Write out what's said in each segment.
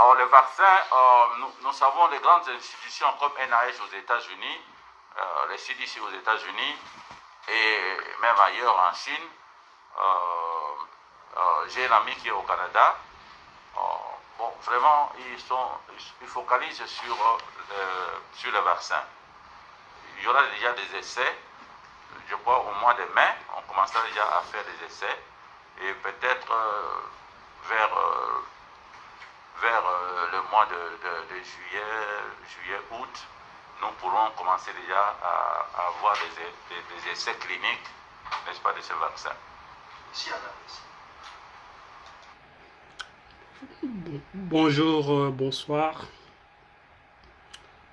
Or, les vaccins, nous savons les grandes institutions comme NIH aux États-Unis, les CDC aux États-Unis et même ailleurs en Chine. J'ai un ami qui est au Canada. Bon, vraiment, ils focalisent sur les vaccins. Il y aura déjà des essais. Je crois au mois de mai, on commencera déjà à faire des essais. Et peut-être vers le mois de juillet, août, nous pourrons commencer déjà à avoir des essais cliniques, n'est-ce pas, de ce vaccin. Bonjour, bonsoir.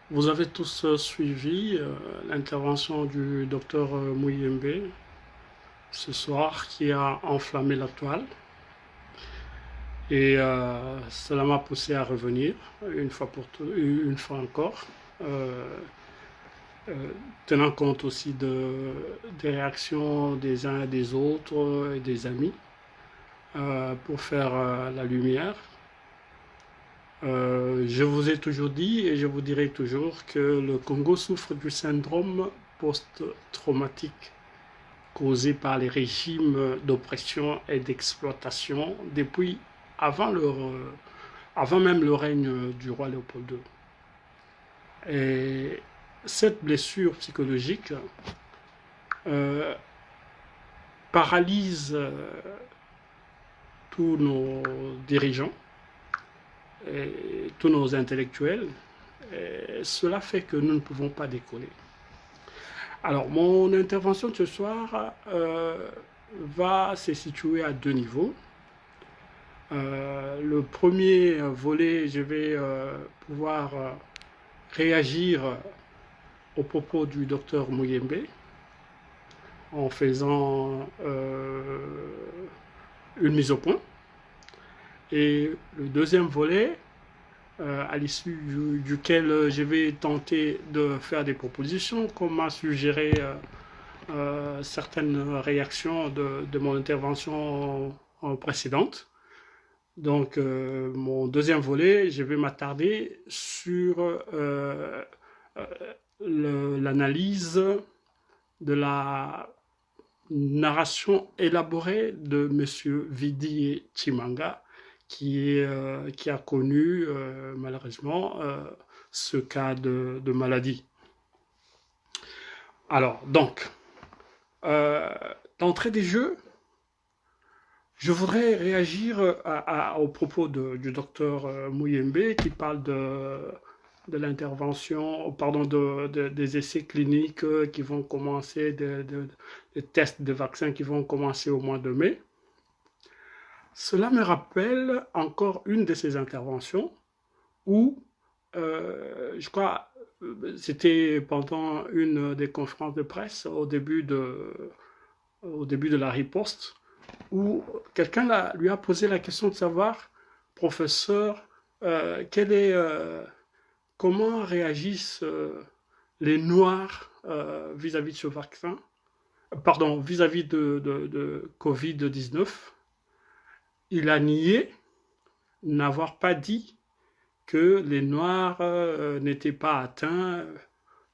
Vous avez tous suivi l'intervention du docteur Muyembe ce soir qui a enflammé la toile. Et cela m'a poussé à revenir une fois encore, tenant compte aussi des réactions des uns et des autres et des amis pour faire la lumière. Je vous ai toujours dit et je vous dirai toujours que le Congo souffre du syndrome post-traumatique causé par les régimes d'oppression et d'exploitation depuis avant même le règne du roi Léopold II. Et cette blessure psychologique paralyse tous nos dirigeants et tous nos intellectuels. Et cela fait que nous ne pouvons pas décoller. Alors, mon intervention de ce soir va se situer à deux niveaux. Le premier volet, je vais pouvoir réagir aux propos du docteur Muyembe en faisant une mise au point. Et le deuxième volet, à l'issue duquel je vais tenter de faire des propositions, comme m'a suggéré certaines réactions de mon intervention précédente. Donc, mon deuxième volet, je vais m'attarder sur l'analyse de la narration élaborée de M. Vidi Chimanga, qui a connu malheureusement ce cas de maladie. Alors, donc, d'entrée des jeux, je voudrais réagir aux propos du docteur Muyembe qui parle de l'intervention, pardon, des essais cliniques qui vont commencer, des tests de vaccins qui vont commencer au mois de mai. Cela me rappelle encore une de ces interventions où, je crois, c'était pendant une des conférences de presse au début de la riposte, où quelqu'un lui a posé la question de savoir, professeur, comment réagissent les Noirs vis-à-vis de ce vaccin, pardon, vis-à-vis de Covid-19. Il a nié n'avoir pas dit que les Noirs n'étaient pas atteints,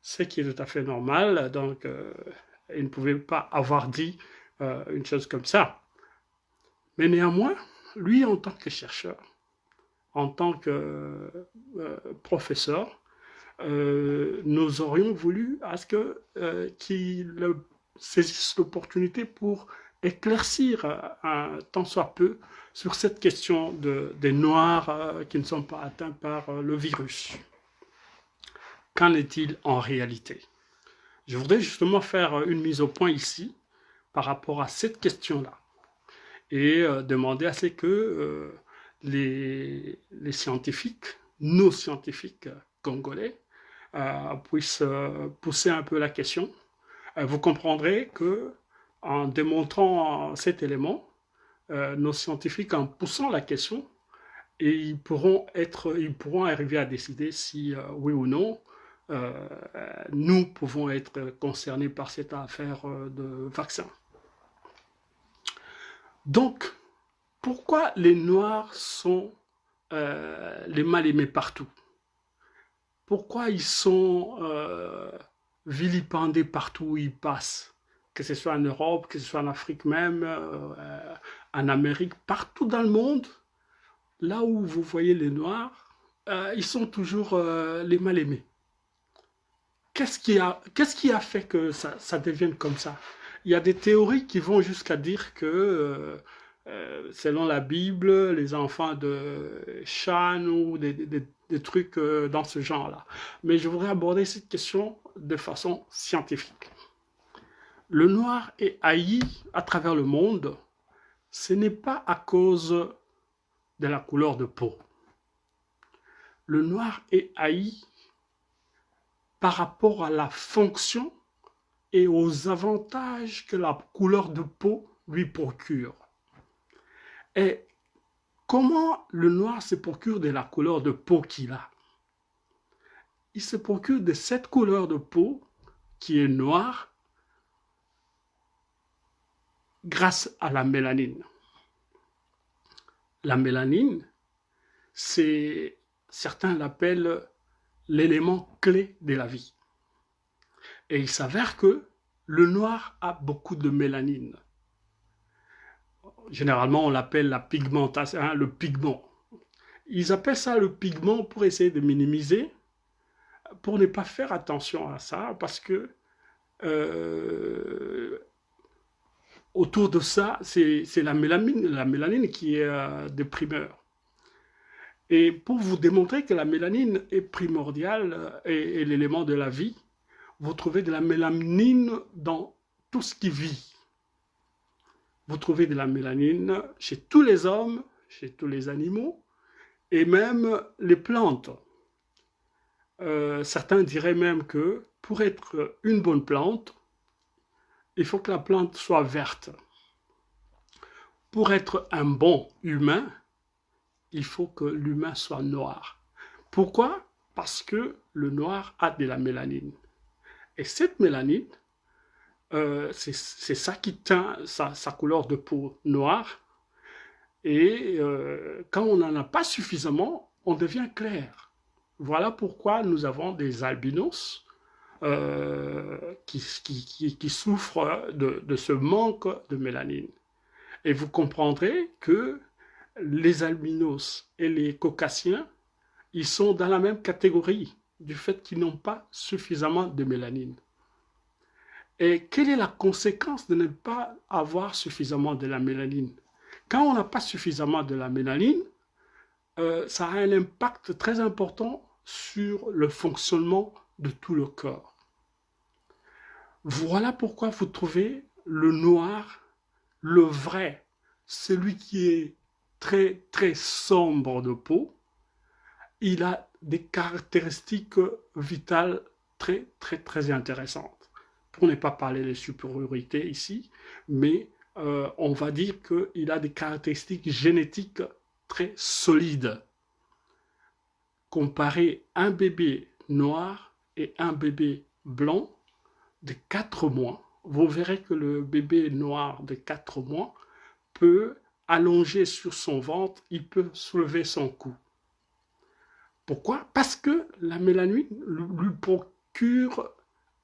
ce qui est tout à fait normal, donc il ne pouvait pas avoir dit une chose comme ça. Mais néanmoins, lui, en tant que chercheur, en tant que professeur, nous aurions voulu à ce qu'il saisisse l'opportunité pour éclaircir un tant soit peu sur cette question des Noirs qui ne sont pas atteints par le virus. Qu'en est-il en réalité? Je voudrais justement faire une mise au point ici par rapport à cette question-là et demander à ce que les scientifiques, nos scientifiques congolais, puissent pousser un peu la question. Vous comprendrez que en démontrant cet élément, nos scientifiques, en poussant la question, et ils pourront arriver à décider si oui ou non nous pouvons être concernés par cette affaire de vaccin. Donc, pourquoi les Noirs sont les mal-aimés partout? Pourquoi ils sont vilipendés partout où ils passent? Que ce soit en Europe, que ce soit en Afrique même, en Amérique, partout dans le monde, là où vous voyez les Noirs, ils sont toujours les mal-aimés. Qu'est-ce qui a fait que ça devienne comme ça? Il y a des théories qui vont jusqu'à dire que, selon la Bible, les enfants de Chan ou des trucs dans ce genre-là. Mais je voudrais aborder cette question de façon scientifique. Le noir est haï à travers le monde, ce n'est pas à cause de la couleur de peau. Le noir est haï par rapport à la fonction et aux avantages que la couleur de peau lui procure. Et comment le noir se procure de la couleur de peau qu'il a? Il se procure de cette couleur de peau qui est noire grâce à la mélanine. La mélanine, certains l'appellent l'élément clé de la vie. Et il s'avère que le noir a beaucoup de mélanine. Généralement, on l'appelle la pigmentation, hein, le pigment. Ils appellent ça le pigment pour essayer de minimiser, pour ne pas faire attention à ça, parce que autour de ça, c'est la mélanine qui est de primeur. Et pour vous démontrer que la mélanine est primordiale et l'élément de la vie, vous trouvez de la mélanine dans tout ce qui vit. Vous trouvez de la mélanine chez tous les hommes, chez tous les animaux, et même les plantes. Certains diraient même que pour être une bonne plante, il faut que la plante soit verte. Pour être un bon humain, il faut que l'humain soit noir. Pourquoi? Parce que le noir a de la mélanine. Et cette mélanine, c'est ça qui teint sa couleur de peau noire. Et quand on n'en a pas suffisamment, on devient clair. Voilà pourquoi nous avons des albinos qui souffrent de ce manque de mélanine. Et vous comprendrez que les albinos et les caucasiens, ils sont dans la même catégorie du fait qu'ils n'ont pas suffisamment de mélanine. Et quelle est la conséquence de ne pas avoir suffisamment de la mélanine? Quand on n'a pas suffisamment de la mélanine, ça a un impact très important sur le fonctionnement de tout le corps. Voilà pourquoi vous trouvez le noir, le vrai, celui qui est très très sombre de peau, il a des caractéristiques vitales très très très intéressantes. Pour ne pas parler de supériorité ici, mais on va dire qu'il a des caractéristiques génétiques très solides. Comparez un bébé noir et un bébé blanc de 4 mois, vous verrez que le bébé noir de 4 mois peut allonger sur son ventre, il peut soulever son cou. Pourquoi? Parce que la mélanine lui procure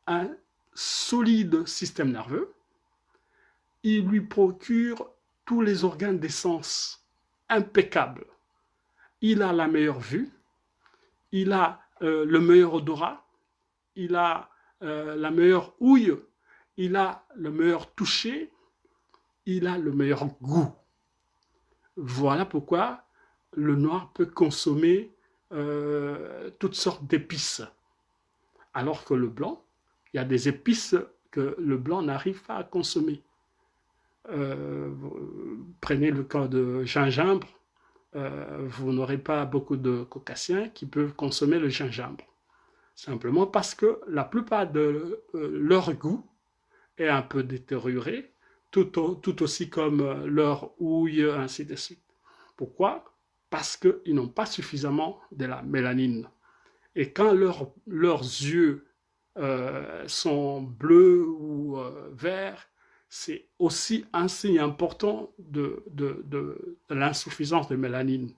un solide système nerveux, il lui procure tous les organes des sens impeccables. Il a la meilleure vue, il a le meilleur odorat, il a la meilleure ouïe, il a le meilleur toucher, il a le meilleur goût. Voilà pourquoi le noir peut consommer toutes sortes d'épices. Alors que le blanc, il y a des épices que le blanc n'arrive pas à consommer. Prenez le cas de gingembre, vous n'aurez pas beaucoup de caucasiens qui peuvent consommer le gingembre. Simplement parce que la plupart de leur goût est un peu détérioré, tout aussi comme leur ouïe, ainsi de suite. Pourquoi? Parce qu'ils n'ont pas suffisamment de la mélanine. Et quand leurs yeux sont bleus ou verts, c'est aussi un signe important de l'insuffisance de mélanine.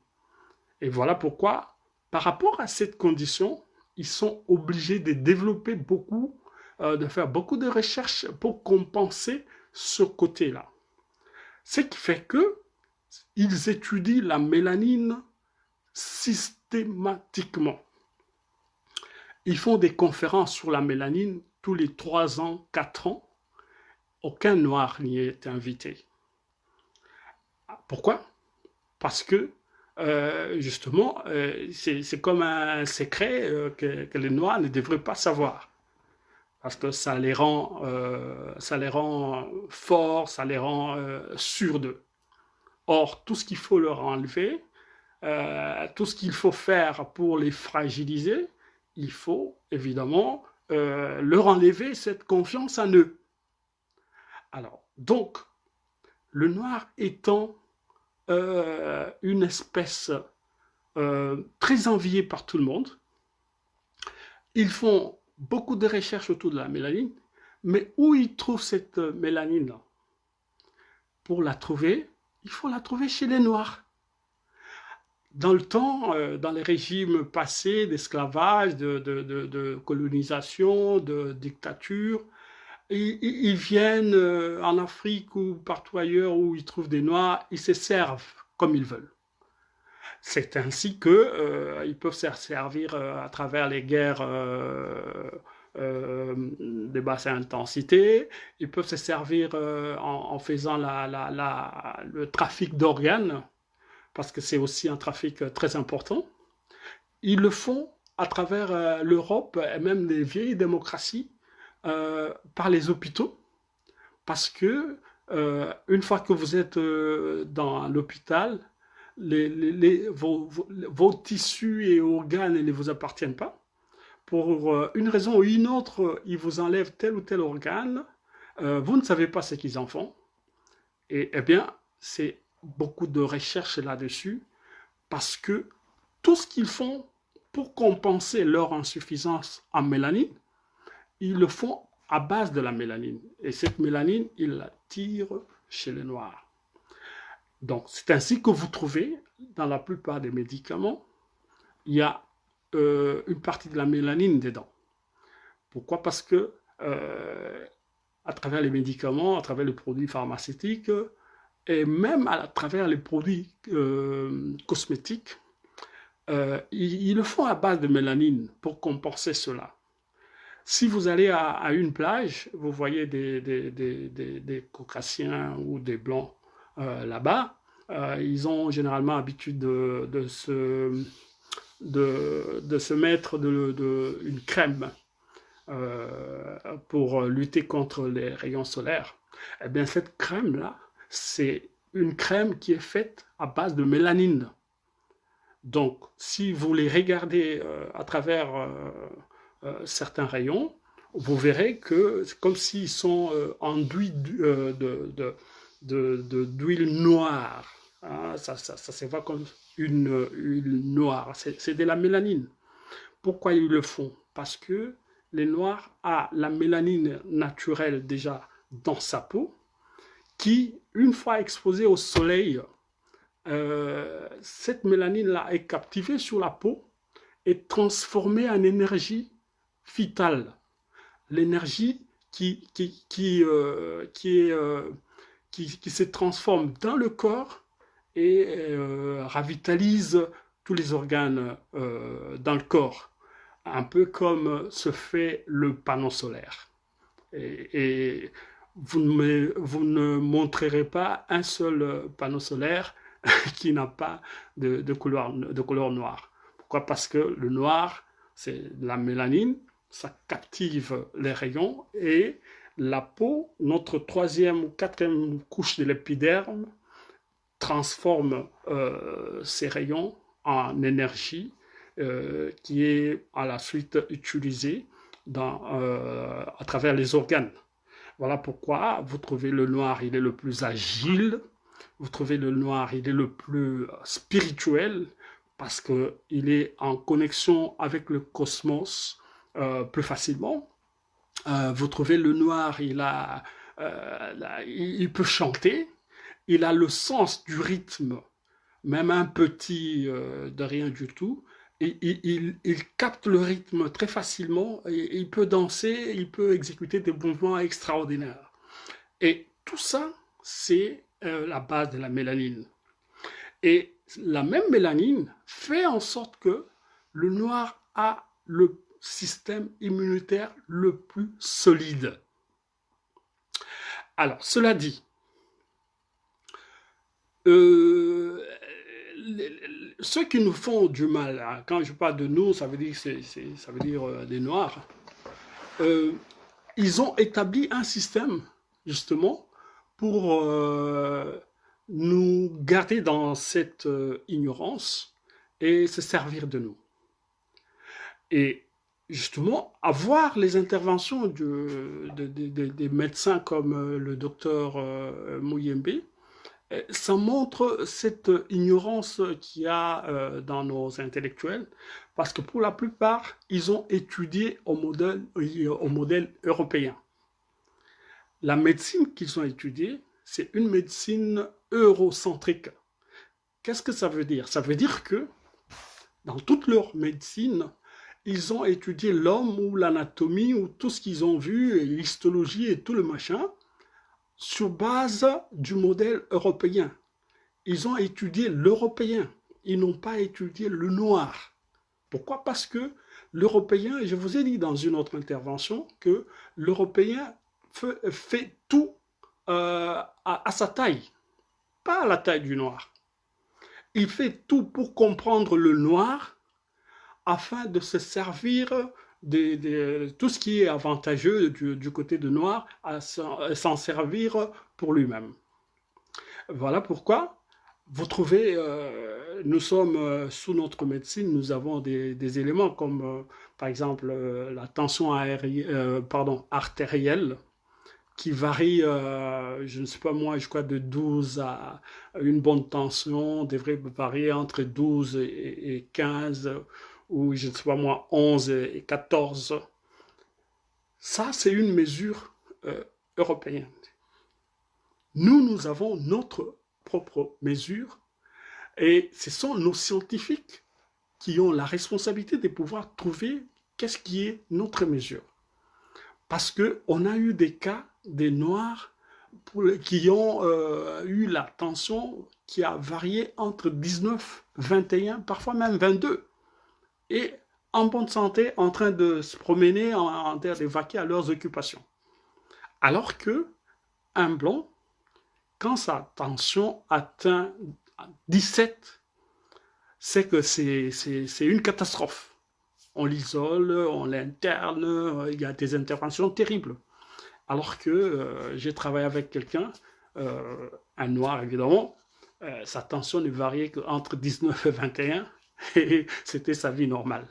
Et voilà pourquoi, par rapport à cette condition, ils sont obligés de développer beaucoup, de faire beaucoup de recherches pour compenser ce côté-là. Ce qui fait que ils étudient la mélanine systématiquement. Ils font des conférences sur la mélanine tous les 3 ans, 4 ans. Aucun noir n'y est invité. Pourquoi? Parce que justement, c'est comme un secret que les noirs ne devraient pas savoir. Parce que ça les rend forts, ça les rend sûrs d'eux. Or, tout ce qu'il faut leur enlever, tout ce qu'il faut faire pour les fragiliser, il faut évidemment leur enlever cette confiance en eux. Alors, donc, le noir étant une espèce très enviée par tout le monde, ils font beaucoup de recherches autour de la mélanine, mais où ils trouvent cette mélanine-là? Pour la trouver, il faut la trouver chez les Noirs. Dans le temps, dans les régimes passés d'esclavage, de colonisation, de dictature, ils viennent en Afrique ou partout ailleurs où ils trouvent des Noirs, ils se servent comme ils veulent. C'est ainsi qu'ils peuvent se servir à travers les guerres de basse intensité, ils peuvent se servir en faisant le trafic d'organes, parce que c'est aussi un trafic très important. Ils le font à travers l'Europe et même les vieilles démocraties par les hôpitaux, parce que une fois que vous êtes dans l'hôpital, vos tissus et organes ne vous appartiennent pas. Pour une raison ou une autre, ils vous enlèvent tel ou tel organe. Vous ne savez pas ce qu'ils en font. Et eh bien, c'est beaucoup de recherches là-dessus, parce que tout ce qu'ils font pour compenser leur insuffisance en mélanine, ils le font à base de la mélanine. Et cette mélanine, ils la tirent chez les Noirs. Donc, c'est ainsi que vous trouvez, dans la plupart des médicaments, il y a une partie de la mélanine dedans. Pourquoi? Parce que à travers les médicaments, à travers les produits pharmaceutiques, et même à travers les produits cosmétiques, ils le font à base de mélanine pour compenser cela. Si vous allez à une plage, vous voyez des caucasiens ou des blancs là-bas, ils ont généralement l'habitude de se mettre une crème pour lutter contre les rayons solaires. Eh bien, cette crème-là, c'est une crème qui est faite à base de mélanine. Donc, si vous les regardez à travers certains rayons, vous verrez que c'est comme s'ils sont enduits d'huile noire. Hein, ça se voit comme une huile noire. C'est de la mélanine. Pourquoi ils le font? Parce que les Noirs ont la mélanine naturelle déjà dans sa peau, qui, une fois exposée au soleil, cette mélanine-là est captivée sur la peau et transformée en énergie vitale. L'énergie qui se transforme dans le corps et ravitalise tous les organes dans le corps, un peu comme se fait le panneau solaire. Et vous ne montrerez pas un seul panneau solaire qui n'a pas de couleur noire. Pourquoi? Parce que le noir, c'est la mélanine, ça captive les rayons, et la peau, notre 3e ou 4e couche de l'épiderme, transforme ces rayons en énergie qui est à la suite utilisée à travers les organes. Voilà pourquoi vous trouvez le noir, il est le plus agile, vous trouvez le noir, il est le plus spirituel, parce qu'il est en connexion avec le cosmos plus facilement. Vous trouvez le noir, il peut chanter, il a le sens du rythme même un petit de rien du tout, il capte le rythme très facilement, et il peut danser, il peut exécuter des mouvements extraordinaires. Et tout ça, c'est la base de la mélanine. Et la même mélanine fait en sorte que le noir a le système immunitaire le plus solide. Alors, cela dit, euh, ceux qui nous font du mal, hein, quand je parle de nous, ça veut dire, ça veut dire des Noirs, euh, ils ont établi un système, justement, pour nous garder dans cette ignorance et se servir de nous. Et justement, avoir les interventions des médecins comme le docteur Muyembe, ça montre cette ignorance qu'il y a dans nos intellectuels, parce que pour la plupart, ils ont étudié au modèle européen. La médecine qu'ils ont étudiée, c'est une médecine eurocentrique. Qu'est-ce que ça veut dire? Ça veut dire que dans toute leur médecine, ils ont étudié l'homme ou l'anatomie ou tout ce qu'ils ont vu, l'histologie et tout le machin, sur base du modèle européen. Ils ont étudié l'européen. Ils n'ont pas étudié le noir. Pourquoi? Parce que l'européen, je vous ai dit dans une autre intervention, que l'européen fait tout à sa taille, pas à la taille du noir. Il fait tout pour comprendre le noir afin de se servir de tout ce qui est avantageux du côté du noir, à s'en servir pour lui-même. Voilà pourquoi vous trouvez, nous sommes sous notre médecine, nous avons des éléments comme par exemple la tension artérielle qui varie, je ne sais pas moi, je crois de 12 à une bonne tension, devrait varier entre 12 et 15, ou je ne sais pas moi, 11 et 14. Ça, c'est une mesure européenne. Nous avons notre propre mesure, et ce sont nos scientifiques qui ont la responsabilité de pouvoir trouver qu'est-ce qui est notre mesure. Parce qu'on a eu des cas des Noirs qui ont eu la tension qui a varié entre 19, 21, parfois même 22. Et en bonne santé, en train de se promener, en train de vaquer à leurs occupations. Alors que un blanc, quand sa tension atteint 17, c'est que c'est une catastrophe. On l'isole, on l'interne, il y a des interventions terribles. Alors que j'ai travaillé avec quelqu'un, un noir évidemment, sa tension ne variait qu'entre 19 et 21, et c'était sa vie normale.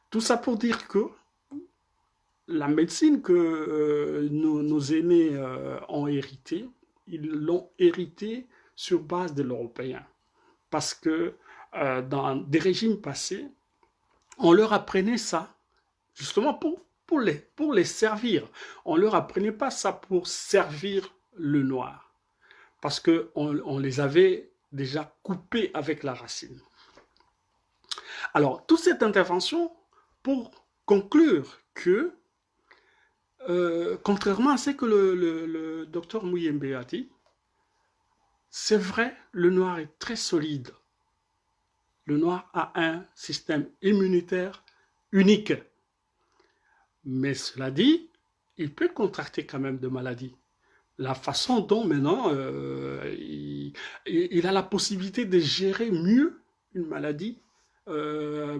Tout ça pour dire que la médecine que nos aînés ont héritée, ils l'ont héritée sur base de l'européen. Parce que dans des régimes passés, on leur apprenait ça, justement pour les servir. On ne leur apprenait pas ça pour servir le noir, parce qu'on les avait déjà coupés avec la racine. Alors, toute cette intervention pour conclure que, contrairement à ce que le docteur Muyembe a dit, c'est vrai, le noir est très solide. Le noir a un système immunitaire unique. Mais cela dit, il peut contracter quand même de maladies. La façon dont maintenant il a la possibilité de gérer mieux une maladie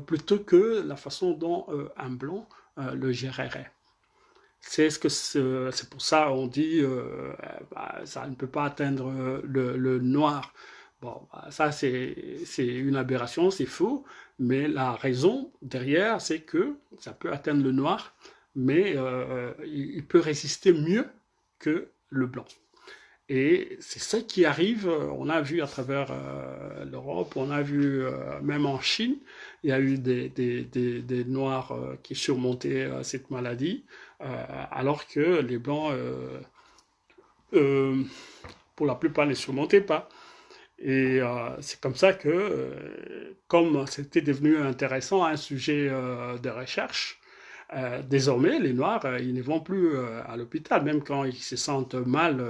plutôt que la façon dont un blanc le gérerait. C'est pour ça qu'on dit ça ne peut pas atteindre le noir. Bon, ça c'est une aberration, c'est faux, mais la raison derrière, c'est que ça peut atteindre le noir, mais il peut résister mieux que le blanc. Et c'est ça qui arrive, on a vu à travers l'Europe, on a vu même en Chine, il y a eu des Noirs qui surmontaient cette maladie, alors que les Blancs, pour la plupart, ne surmontaient pas. Et c'est comme ça que, comme c'était devenu intéressant, un sujet de recherche, désormais, les Noirs, ils ne vont plus à l'hôpital, même quand ils se sentent mal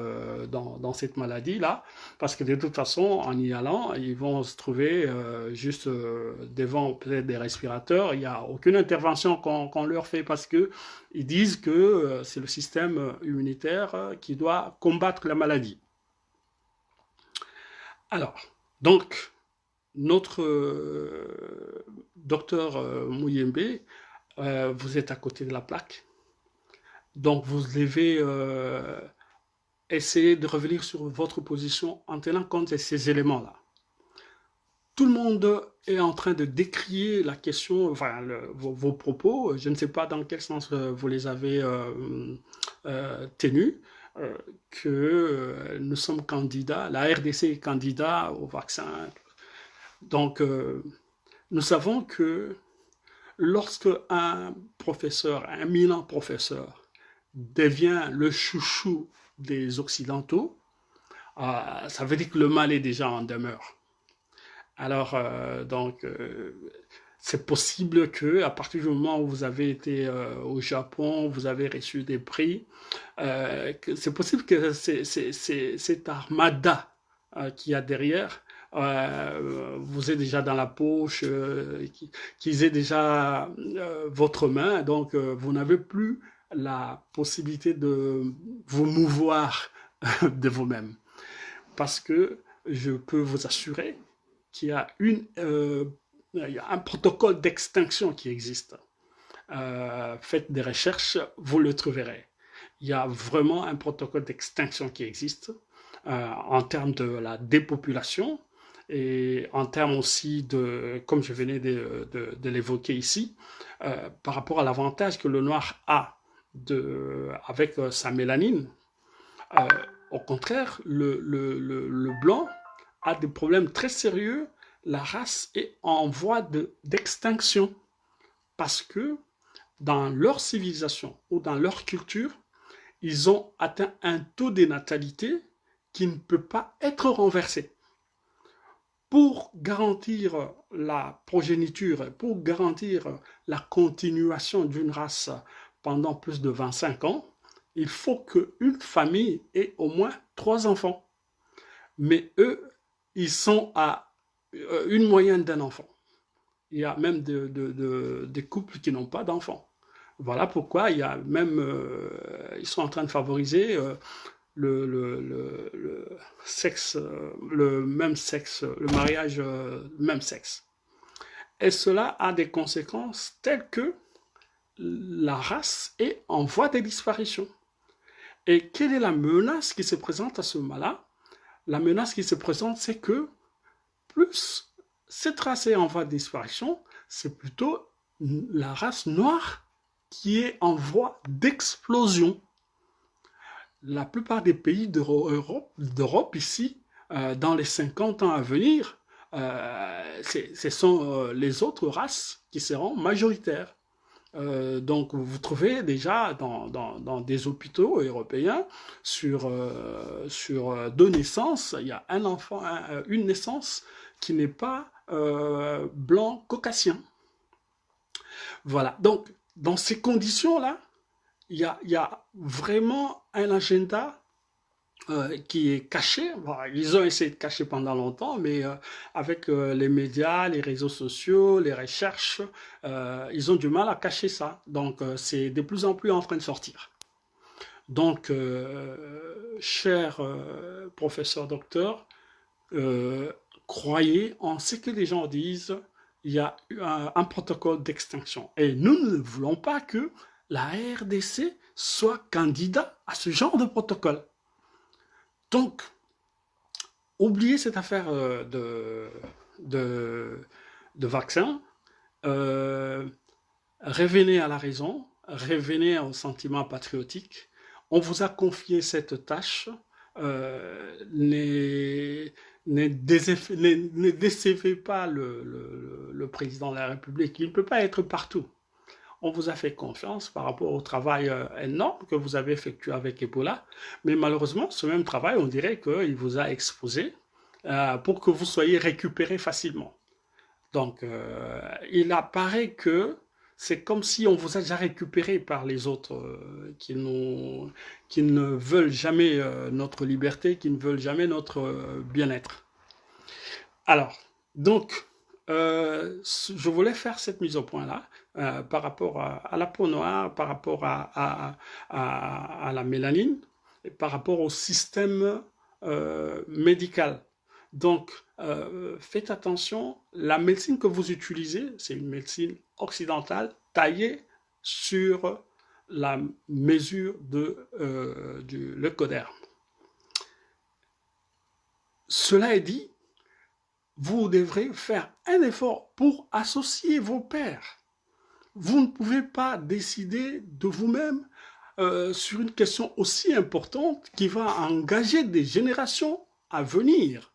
dans cette maladie-là, parce que de toute façon, en y allant, ils vont se trouver juste devant peut-être des respirateurs. Il n'y a aucune intervention qu'on leur fait parce que ils disent que c'est le système immunitaire qui doit combattre la maladie. Alors, donc, notre docteur Mouyembe, vous êtes à côté de la plaque. Donc, vous devez essayer de revenir sur votre position en tenant compte de ces éléments-là. Tout le monde est en train de décrier la question, enfin, vos propos. Je ne sais pas dans quel sens vous les avez tenus. Que nous sommes candidats, la RDC est candidat au vaccin. Donc, nous savons que lorsque un professeur, un éminent professeur, devient le chouchou des Occidentaux, ça veut dire que le mal est déjà en demeure. Alors, c'est possible que, à partir du moment où vous avez été au Japon, vous avez reçu des prix, c'est possible que cette armada qu'il y a derrière vous êtes déjà dans la poche, qu'ils aient déjà votre main, donc vous n'avez plus la possibilité de vous mouvoir de vous-même. Parce que je peux vous assurer qu'il y a il y a un protocole d'extinction qui existe. Faites des recherches, vous le trouverez. Il y a vraiment un protocole d'extinction qui existe en termes de la dépopulation et en termes aussi de, comme je venais de l'évoquer ici, par rapport à l'avantage que le noir a avec sa mélanine. Euh, Au contraire, le blanc a des problèmes très sérieux. La race est en voie d'extinction parce que dans leur civilisation ou dans leur culture, ils ont atteint un taux de natalité qui ne peut pas être renversé. Pour garantir la progéniture, pour garantir la continuation d'une race pendant plus de 25 ans, il faut qu'une famille ait au moins 3 enfants. Mais eux, ils sont à une moyenne d'un enfant. Il y a même des couples qui n'ont pas d'enfants. Voilà pourquoi il y a même, ils sont en train de favoriser le sexe, le même sexe, le mariage même sexe. Et cela a des conséquences telles que la race est en voie de disparition. Et quelle est la menace qui se présente à ce moment-là? La menace qui se présente, c'est que plus cette race est en voie de disparition, c'est plutôt la race noire qui est en voie d'explosion. La plupart des pays d'Europe ici, dans les 50 ans à venir, ce sont les autres races qui seront majoritaires. Donc vous trouvez déjà dans des hôpitaux européens sur 2 naissances, il y a un enfant, une naissance qui n'est pas blanc caucasien. Voilà, donc dans ces conditions-là, il y a vraiment un agenda qui est caché. Voilà, ils ont essayé de cacher pendant longtemps, mais avec les médias, les réseaux sociaux, les recherches, ils ont du mal à cacher ça. Donc c'est de plus en plus en train de sortir. Donc, cher professeur docteur, croyez en ce que les gens disent. Il y a un protocole d'extinction. Et nous ne voulons pas que la RDC soit candidat à ce genre de protocole. Donc, oubliez cette affaire de vaccin, revenez à la raison, revenez au sentiment patriotique. On vous a confié cette tâche, ne décevez pas le président de la République, il ne peut pas être partout. On vous a fait confiance par rapport au travail énorme que vous avez effectué avec Ebola, mais malheureusement, ce même travail, on dirait qu'il vous a exposé pour que vous soyez récupéré facilement. Donc, il apparaît que c'est comme si on vous a déjà récupéré par les autres qui ne veulent jamais notre liberté, qui ne veulent jamais notre bien-être. Alors, donc, je voulais faire cette mise au point-là par rapport à la peau noire, par rapport à la mélanine, et par rapport au système médical. Donc, faites attention, la médecine que vous utilisez, c'est une médecine occidentale taillée sur la mesure du leucoderme. Cela est dit, vous devrez faire un effort pour associer vos pairs. Vous ne pouvez pas décider de vous-même sur une question aussi importante qui va engager des générations à venir,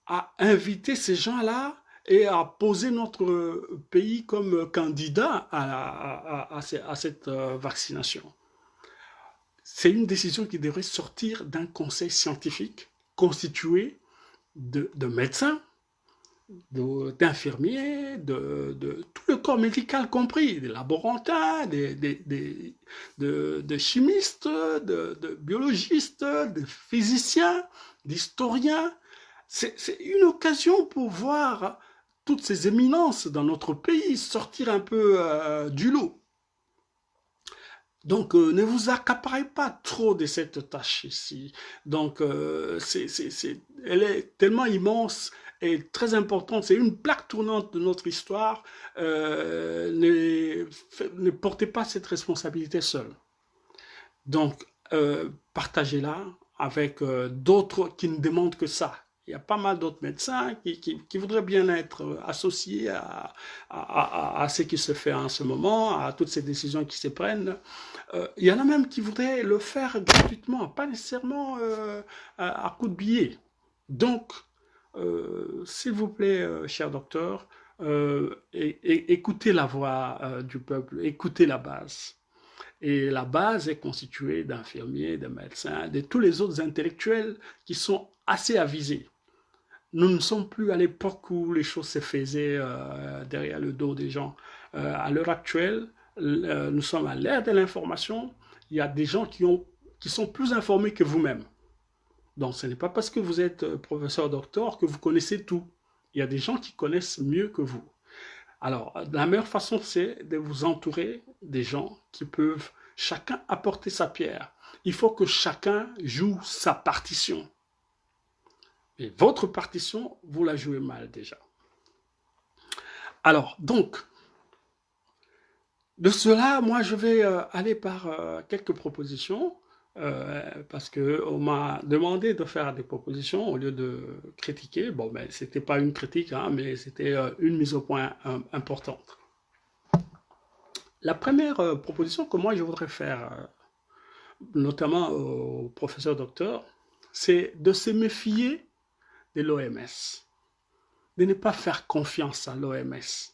à inviter ces gens-là et à poser notre pays comme candidat à cette vaccination. C'est une décision qui devrait sortir d'un conseil scientifique constitué de médecins, d'infirmiers, de tout le corps médical compris, des laborantins, de chimistes, de biologistes, de physiciens, d'historiens. C'est une occasion pour voir toutes ces éminences dans notre pays sortir un peu du lot. Donc, ne vous accaparez pas trop de cette tâche ici. Donc, elle est tellement immense et très importante. C'est une plaque tournante de notre histoire. Ne portez pas cette responsabilité seul. Donc, partagez-la avec d'autres qui ne demandent que ça. Il y a pas mal d'autres médecins qui voudraient bien être associés à ce qui se fait en ce moment, à toutes ces décisions qui se prennent. Il y en a même qui voudraient le faire gratuitement, pas nécessairement à coup de billets. Donc, s'il vous plaît, cher docteur, écoutez la voix du peuple, écoutez la base. Et la base est constituée d'infirmiers, de médecins, de tous les autres intellectuels qui sont assez avisés. Nous ne sommes plus à l'époque où les choses se faisaient derrière le dos des gens. À l'heure actuelle, nous sommes à l'ère de l'information. Il y a des gens qui sont plus informés que vous-même. Donc, ce n'est pas parce que vous êtes professeur docteur que vous connaissez tout. Il y a des gens qui connaissent mieux que vous. Alors, la meilleure façon, c'est de vous entourer des gens qui peuvent chacun apporter sa pierre. Il faut que chacun joue sa partition. Et votre partition, vous la jouez mal déjà. Alors, donc, de cela, moi, je vais aller par quelques propositions, parce qu'on m'a demandé de faire des propositions au lieu de critiquer. Bon, ben, c'était pas une critique, hein, mais c'était une mise au point importante. La première proposition que moi, je voudrais faire, notamment au professeur docteur, c'est de se méfier de l'OMS, de ne pas faire confiance à l'OMS.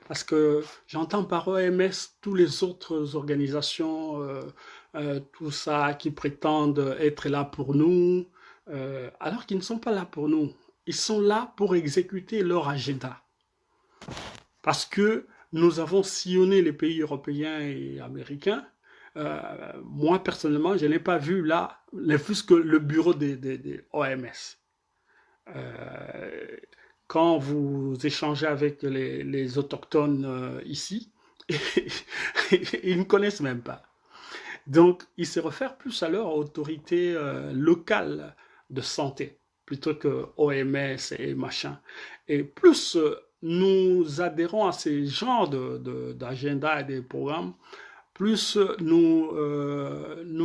Parce que j'entends par OMS toutes les autres organisations, tout ça, qui prétendent être là pour nous, alors qu'ils ne sont pas là pour nous. Ils sont là pour exécuter leur agenda. Parce que nous avons sillonné les pays européens et américains. Moi, personnellement, je n'ai pas vu là, ne fût-ce que le bureau des OMS. Quand vous échangez avec les autochtones ici, ils ne connaissent même pas. Donc, ils se réfèrent plus à leur autorité locale de santé, plutôt que OMS et machin. Et plus nous adhérons à ces genres d'agenda et de programmes, plus nous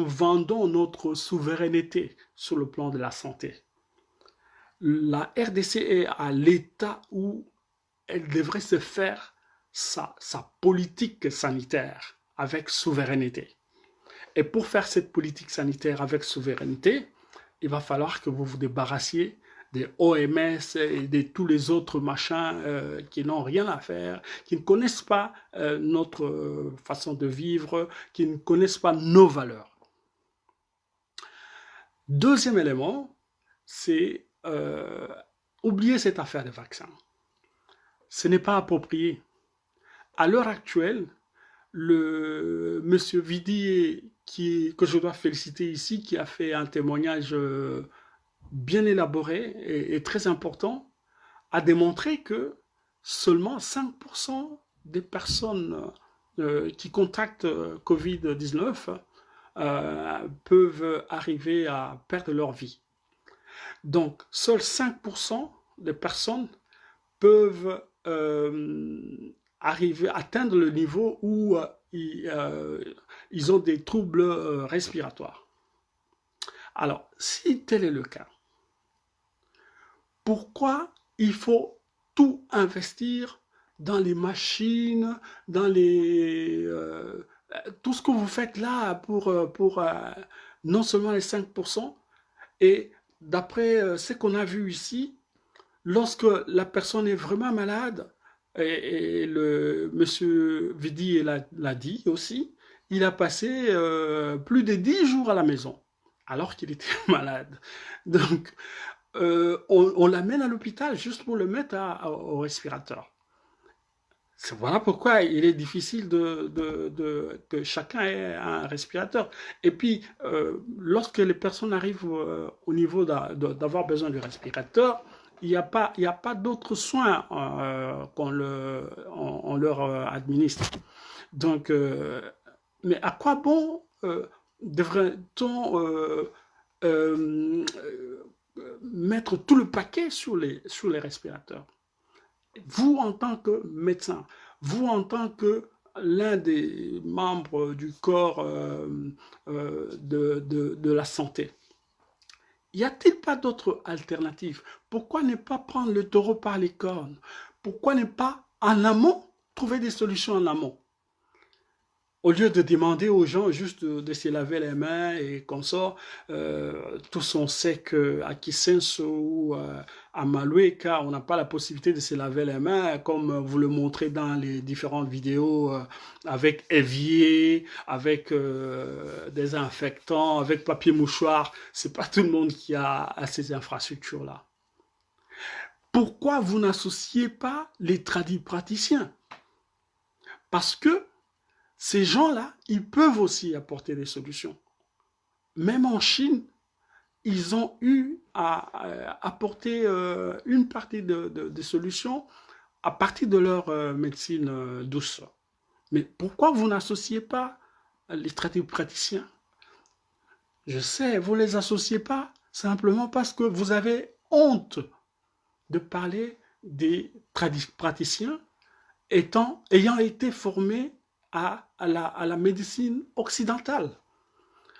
vendons notre souveraineté sur le plan de la santé. La RDC est à l'état où elle devrait se faire sa politique sanitaire avec souveraineté. Et pour faire cette politique sanitaire avec souveraineté, il va falloir que vous vous débarrassiez des OMS et de tous les autres machins qui n'ont rien à faire, qui ne connaissent pas notre façon de vivre, qui ne connaissent pas nos valeurs. Deuxième élément, c'est euh, oubliez cette affaire de vaccin. Ce n'est pas approprié. À l'heure actuelle, le monsieur Vidi, que je dois féliciter ici, qui a fait un témoignage bien élaboré et très important, a démontré que seulement 5% des personnes qui contractent Covid-19 peuvent arriver à perdre leur vie. Donc, seuls 5% des personnes peuvent atteindre le niveau où ils ont des troubles respiratoires. Alors, si tel est le cas, pourquoi il faut tout investir dans les machines, dans tout ce que vous faites là pour non seulement les 5%, et d'après ce qu'on a vu ici, lorsque la personne est vraiment malade, et le monsieur Vidi l'a dit aussi, il a passé plus de 10 jours à la maison, alors qu'il était malade. Donc, on l'amène à l'hôpital juste pour le mettre au respirateur. Voilà pourquoi il est difficile que chacun ait un respirateur. Et puis, lorsque les personnes arrivent au niveau d'avoir besoin du respirateur, il n'y a pas d'autres soins qu'on leur administre. Donc, mais à quoi bon devrait-on mettre tout le paquet sur les respirateurs? Vous, en tant que médecin, vous, en tant que l'un des membres du corps de la santé, y a-t-il pas d'autre alternative? Pourquoi ne pas prendre le taureau par les cornes? Pourquoi ne pas, en amont, trouver des solutions en amont? Au lieu de demander aux gens juste de se laver les mains et comme ça, tous on sait qu'à Kisenso ou à Maloueka, on n'a pas la possibilité de se laver les mains, comme vous le montrez dans les différentes vidéos, avec évier, avec désinfectant, avec papier mouchoir. C'est pas tout le monde qui a ces infrastructures-là. Pourquoi vous n'associez pas les praticiens? Parce que ces gens-là, ils peuvent aussi apporter des solutions. Même en Chine, ils ont eu à apporter une partie des solutions à partir de leur médecine douce. Mais pourquoi vous n'associez pas les praticiens? Je sais, vous ne les associez pas simplement parce que vous avez honte de parler des praticiens ayant été formés à la médecine occidentale.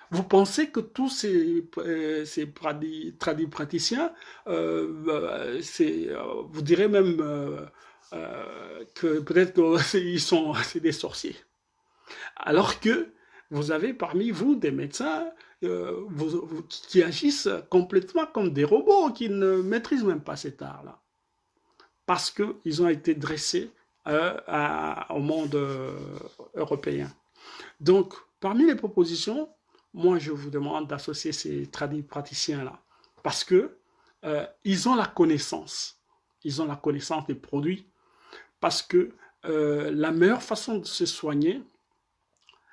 Vous pensez que tous ces praticiens, vous direz même que peut-être que c'est des sorciers. Alors que vous avez parmi vous des médecins qui agissent complètement comme des robots, qui ne maîtrisent même pas cet art-là. Parce qu'ils ont été dressés au monde européen. Donc, parmi les propositions, moi, je vous demande d'associer ces praticiens-là parce que ils ont la connaissance. Ils ont la connaissance des produits parce que la meilleure façon de se soigner,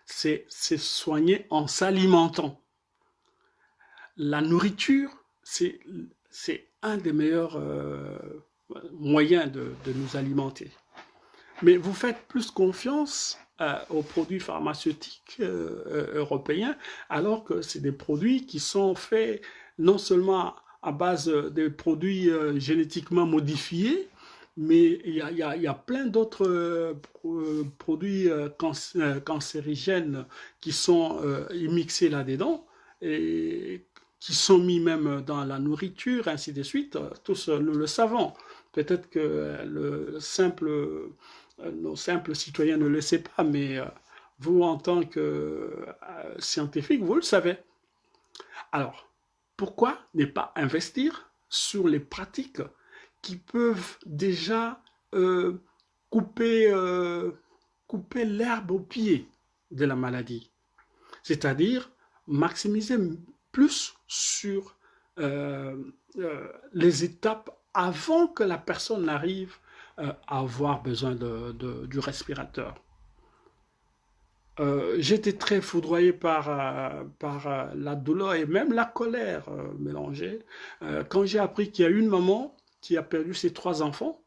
c'est se soigner en s'alimentant. La nourriture, c'est un des meilleurs moyens de nous alimenter. Mais vous faites plus confiance aux produits pharmaceutiques européens, alors que c'est des produits qui sont faits non seulement à base de produits génétiquement modifiés, mais il y a plein d'autres produits cancérigènes qui sont mixés là-dedans et qui sont mis même dans la nourriture, ainsi de suite. Tous nous le savons. Peut-être que nos simples citoyens ne le savent pas, mais vous, en tant que scientifique, vous le savez. Alors, pourquoi ne pas investir sur les pratiques qui peuvent déjà couper l'herbe au pied de la maladie? C'est-à-dire maximiser plus sur les étapes avant que la personne n'arrive à avoir besoin du respirateur. J'étais très foudroyé par la douleur et même la colère mélangée quand j'ai appris qu'il y a une maman qui a perdu ses 3 enfants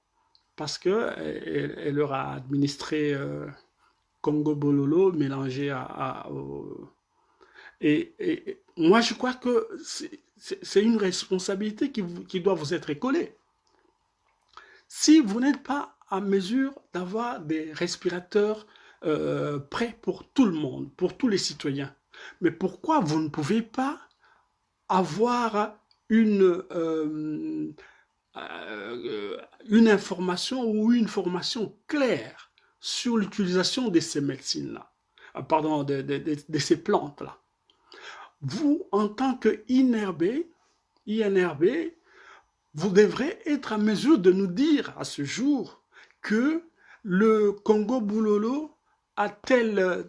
parce que elle leur a administré Congo Bololo mélangé et moi je crois que c'est une responsabilité qui doit vous être écolée. Si vous n'êtes pas à mesure d'avoir des respirateurs prêts pour tout le monde, pour tous les citoyens, mais pourquoi vous ne pouvez pas avoir une information ou une formation claire sur l'utilisation de ces médecines-là, pardon, de ces plantes-là? Vous, en tant que INRB, vous devrez être en mesure de nous dire à ce jour que le Congo Boulolo a telle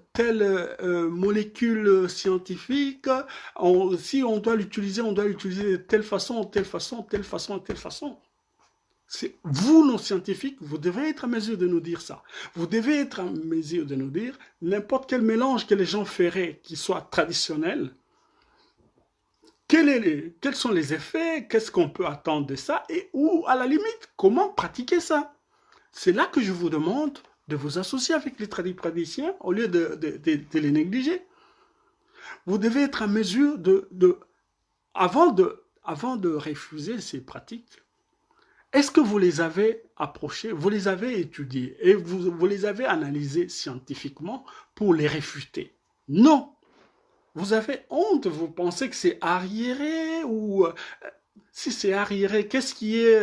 molécule scientifique, si on doit l'utiliser de telle façon, telle façon, telle façon, telle façon. Vous, nos scientifiques, vous devez être en mesure de nous dire ça. Vous devez être en mesure de nous dire n'importe quel mélange que les gens feraient qui soit traditionnel, quels sont les effets, qu'est-ce qu'on peut attendre de ça, et ou, à la limite, comment pratiquer ça. C'est là que je vous demande de vous associer avec les praticiens au lieu de les négliger. Vous devez être en mesure avant de refuser ces pratiques, est-ce que vous les avez approchées, vous les avez étudiées, et vous les avez analysées scientifiquement pour les réfuter? Non! Vous avez honte, vous pensez que c'est arriéré ou si c'est arriéré, qu'est-ce qui est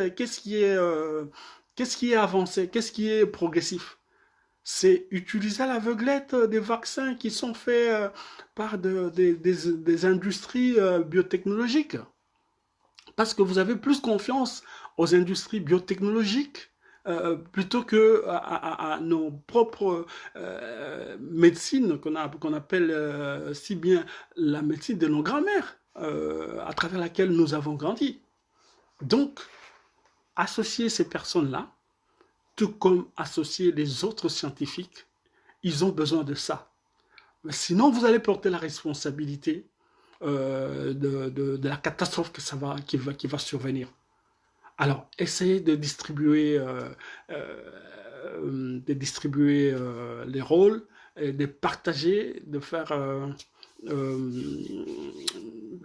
avancé, qu'est-ce qui est progressif? C'est utiliser à l'aveuglette des vaccins qui sont faits par des industries biotechnologiques. Parce que vous avez plus confiance aux industries biotechnologiques plutôt que à nos propres médecines qu'on appelle si bien la médecine de nos grands-mères, à travers laquelle nous avons grandi. Donc, associer ces personnes-là, tout comme associer les autres scientifiques, ils ont besoin de ça. Mais sinon, vous allez porter la responsabilité de la catastrophe qui va survenir. Alors, essayez de distribuer les rôles, et de partager, de faire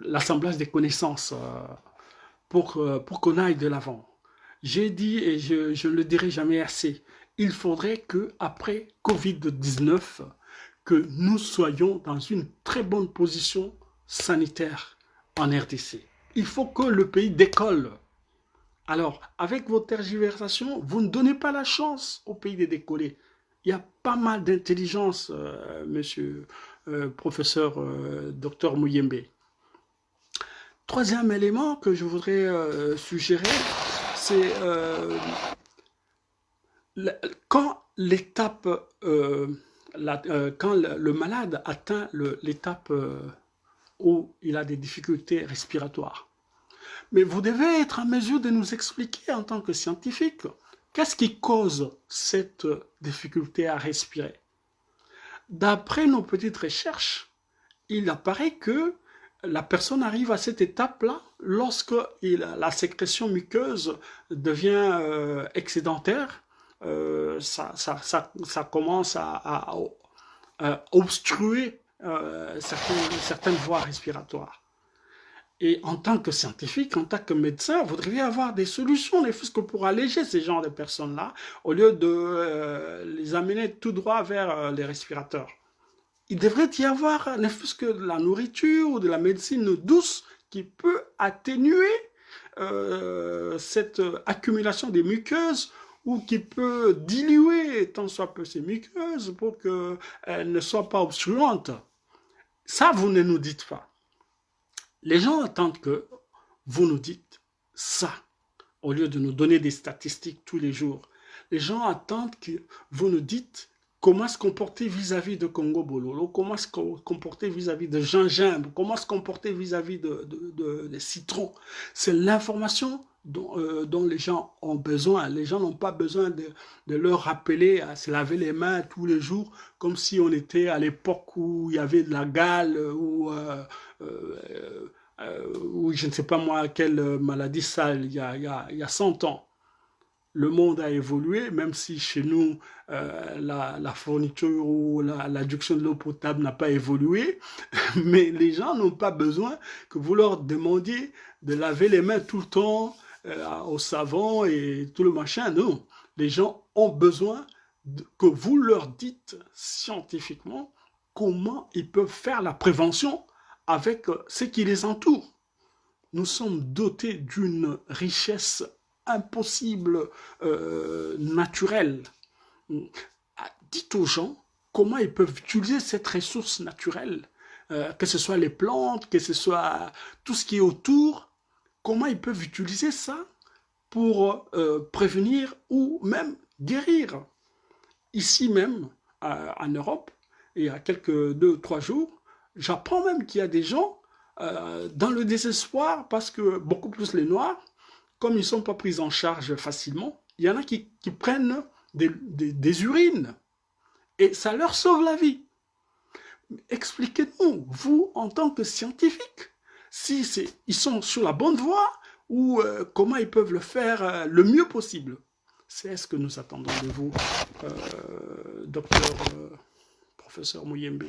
l'assemblage des connaissances pour qu'on aille de l'avant. J'ai dit, et je ne le dirai jamais assez, il faudrait qu'après Covid-19, que nous soyons dans une très bonne position sanitaire en RDC. Il faut que le pays décolle. Alors, avec vos tergiversations, vous ne donnez pas la chance au pays de décoller. Il y a pas mal d'intelligence, monsieur professeur docteur Muyembe. Troisième élément que je voudrais suggérer, c'est quand quand le malade atteint l'étape où il a des difficultés respiratoires. Mais vous devez être en mesure de nous expliquer en tant que scientifique qu'est-ce qui cause cette difficulté à respirer. D'après nos petites recherches, il apparaît que la personne arrive à cette étape-là lorsque la sécrétion muqueuse devient excédentaire. Ça commence à obstruer certaines voies respiratoires. Et en tant que scientifique, en tant que médecin, vous devriez avoir des solutions, ne fût-ce que pour alléger ces genres de personnes-là, au lieu de les amener tout droit vers les respirateurs. Il devrait y avoir, ne fût-ce que de la nourriture ou de la médecine douce qui peut atténuer cette accumulation des muqueuses ou qui peut diluer tant soit peu ces muqueuses pour qu'elles ne soient pas obstruantes. Ça, vous ne nous dites pas. Les gens attendent que vous nous dites ça, au lieu de nous donner des statistiques tous les jours. Les gens attendent que vous nous dites comment se comporter vis-à-vis de Congo Bololo, comment se comporter vis-à-vis de gingembre, comment se comporter vis-à-vis de citron. C'est l'information dont les gens ont besoin. Les gens n'ont pas besoin de leur rappeler à se laver les mains tous les jours, comme si on était à l'époque où il y avait de la gale ou je ne sais pas moi quelle maladie sale il y a 100 ans. Le monde a évolué, même si chez nous, la fourniture ou l'adduction de l'eau potable n'a pas évolué, mais les gens n'ont pas besoin que vous leur demandiez de laver les mains tout le temps au savon et tout le machin. Non, les gens ont besoin que vous leur dites scientifiquement comment ils peuvent faire la prévention avec ce qui les entoure. Nous sommes dotés d'une richesse impossible, naturelle. Dites aux gens comment ils peuvent utiliser cette ressource naturelle, que ce soit les plantes, que ce soit tout ce qui est autour, comment ils peuvent utiliser ça pour prévenir ou même guérir. Ici même, en Europe, il y a quelques 2 ou 3 jours, j'apprends même qu'il y a des gens dans le désespoir parce que beaucoup plus les Noirs, comme ils ne sont pas pris en charge facilement, il y en a qui prennent des urines et ça leur sauve la vie. Expliquez-nous, vous, en tant que scientifique, si ils sont sur la bonne voie ou comment ils peuvent le faire le mieux possible. C'est ce que nous attendons de vous, docteur, professeur Muyembe.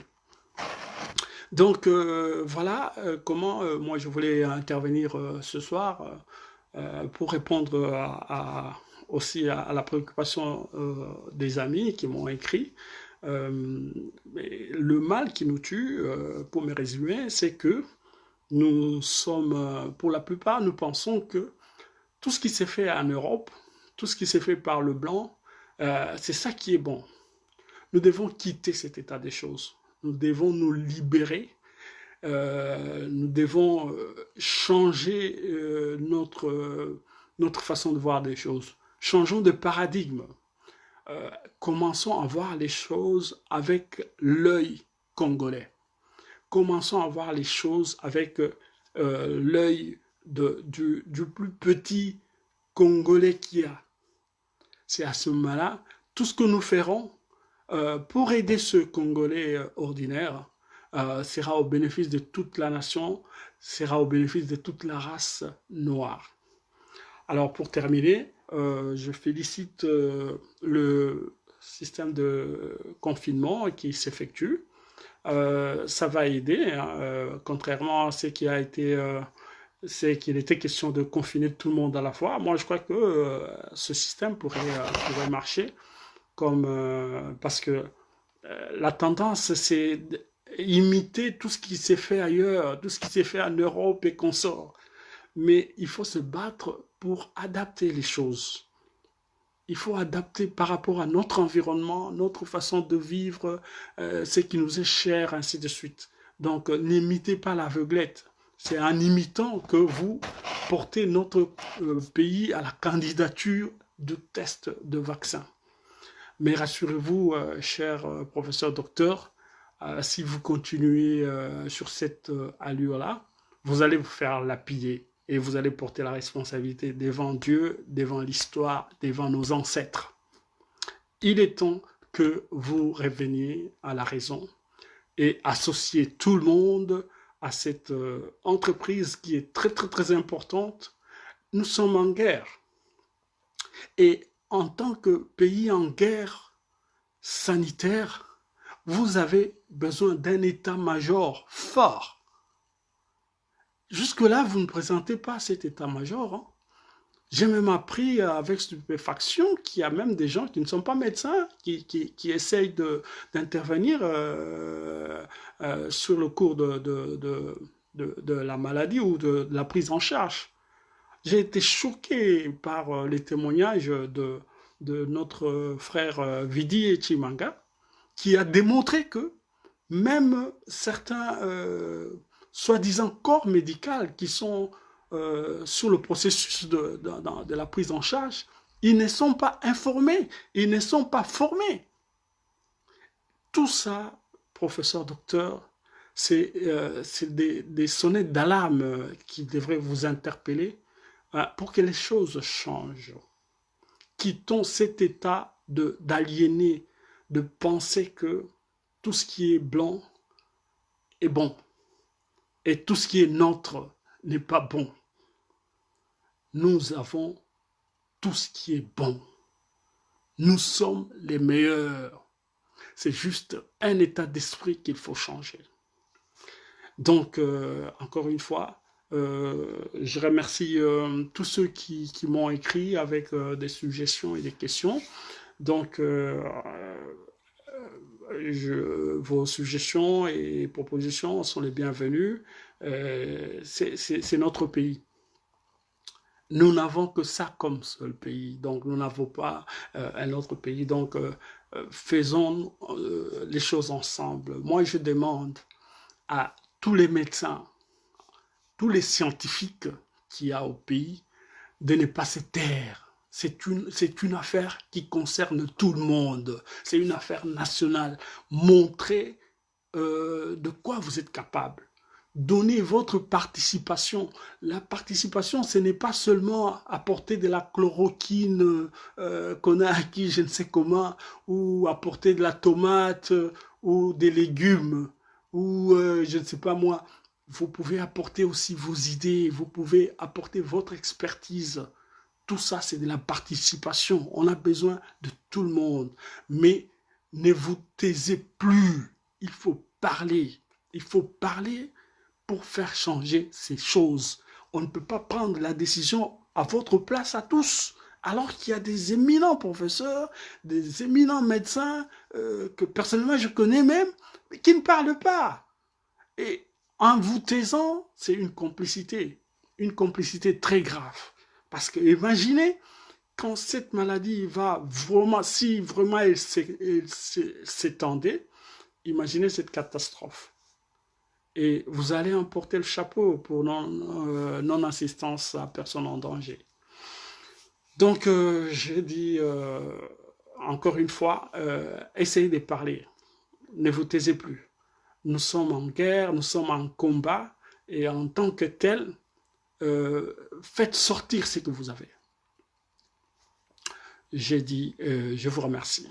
Donc voilà comment moi je voulais intervenir ce soir pour répondre aussi à la préoccupation des amis qui m'ont écrit. Le mal qui nous tue, pour me résumer, c'est que nous sommes, pour la plupart, nous pensons que tout ce qui s'est fait en Europe, tout ce qui s'est fait par le blanc, c'est ça qui est bon. Nous devons quitter cet état des choses. Nous devons nous libérer. Nous devons changer notre façon de voir des choses. Changeons de paradigme. Commençons à voir les choses avec l'œil congolais. Commençons à voir les choses avec l'œil du plus petit Congolais qu'il y a. C'est à ce moment-là, tout ce que nous ferons pour aider ce Congolais ordinaire sera au bénéfice de toute la nation, sera au bénéfice de toute la race noire. Alors pour terminer, je félicite le système de confinement qui s'effectue. Ça va aider, hein, contrairement à ce qui a été... c'est qu'il était question de confiner tout le monde à la fois. Moi, je crois que ce système pourrait marcher parce que la tendance, c'est imiter tout ce qui s'est fait ailleurs, tout ce qui s'est fait en Europe et consorts. Mais il faut se battre pour adapter les choses. Il faut adapter par rapport à notre environnement, notre façon de vivre, ce qui nous est cher, ainsi de suite. Donc, n'imitez pas l'aveuglette. C'est en imitant que vous portez notre pays à la candidature de test de vaccin. Mais rassurez-vous, cher professeur docteur, si vous continuez sur cette allure-là, vous allez vous faire lapider et vous allez porter la responsabilité devant Dieu, devant l'histoire, devant nos ancêtres. Il est temps que vous reveniez à la raison et associez tout le monde à cette entreprise qui est très très très importante. Nous sommes en guerre. Et en tant que pays en guerre sanitaire, vous avez besoin d'un état-major fort. Jusque-là, vous ne présentez pas cet état-major. Hein. J'ai même appris avec stupéfaction qu'il y a même des gens qui ne sont pas médecins qui essayent d'intervenir sur le cours de la maladie ou de la prise en charge. J'ai été choqué par les témoignages de notre frère Vidi Chimanga, qui a démontré que même certains soi-disant corps médicaux qui sont sur le processus de la prise en charge, ils ne sont pas informés, ils ne sont pas formés. Tout ça, professeur, docteur, c'est des sonnettes d'alarme qui devraient vous interpeller pour que les choses changent. Quittons cet état d'aliéner, de penser que tout ce qui est blanc est bon et tout ce qui est nôtre n'est pas bon. Nous avons tout ce qui est bon. Nous sommes les meilleurs. C'est juste un état d'esprit qu'il faut changer. Donc, encore une fois, je remercie tous ceux qui m'ont écrit avec des suggestions et des questions. Donc, vos suggestions et propositions sont les bienvenues. C'est notre pays. Nous n'avons que ça comme seul pays, donc nous n'avons pas un autre pays. Donc, faisons les choses ensemble. Moi, je demande à tous les médecins, tous les scientifiques qu'il y a au pays, de ne pas se taire. C'est une affaire qui concerne tout le monde. C'est une affaire nationale. Montrez de quoi vous êtes capable. Donnez votre participation. La participation, ce n'est pas seulement apporter de la chloroquine qu'on a acquis je ne sais comment, ou apporter de la tomate, ou des légumes, ou je ne sais pas moi. Vous pouvez apporter aussi vos idées, vous pouvez apporter votre expertise. Tout ça, c'est de la participation. On a besoin de tout le monde. Mais ne vous taisez plus. Il faut parler. Il faut parler pour faire changer ces choses. On ne peut pas prendre la décision à votre place à tous. Alors qu'il y a des éminents professeurs, des éminents médecins que personnellement je connais même, mais qui ne parlent pas. Et en vous taisant, c'est une complicité très grave. Parce que imaginez, quand cette maladie va vraiment, si vraiment elle s'étendait, imaginez cette catastrophe. Et vous allez emporter le chapeau pour non-assistance à personne en danger. Donc, je dis encore une fois, essayez de parler. Ne vous taisez plus. Nous sommes en guerre, nous sommes en combat, et en tant que tel, faites sortir ce que vous avez. J'ai dit, je vous remercie.